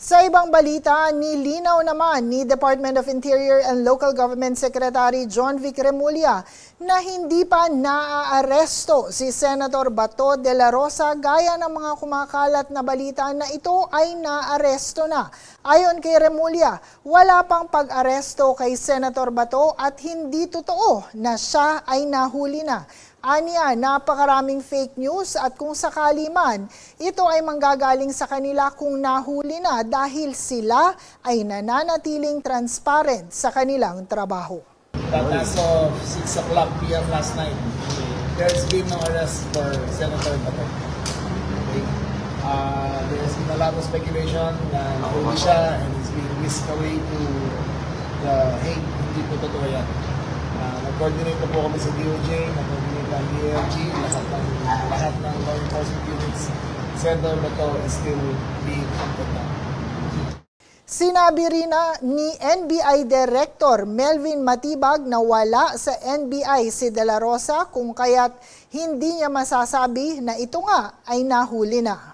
Sa ibang balita, nilinaw naman ni Department of Interior and Local Government Secretary John Vic Remulla na hindi pa naaaresto si Senator Bato de la Rosa gaya ng mga kumakalat na balita na ito ay naaresto na. Ayon kay Remulla, wala pang pag-aresto kay Senator Bato at hindi totoo na siya ay nahuli na. Aniya, napakaraming fake news at kung sakali man, ito ay manggagaling sa kanila kung nahuli na dahil sila ay nananatiling transparent sa kanilang trabaho. But as of 6 o'clock p.m. last night, there's been no arrest for Senator Bato. Okay. There's been a lot of speculation na nahuli siya and he's being whisked away to the Hague. Hindi po totoo yan. Nag-coordinate na po kami sa DOJ, nag-coordinate ang DLG, lahat ng law enforcement units. Senator Bato is still being hunted now. Sinabi rin na ni NBI Director Melvin Matibag na wala sa NBI si De La Rosa kung kaya't hindi niya masasabi na ito nga ay nahuli na.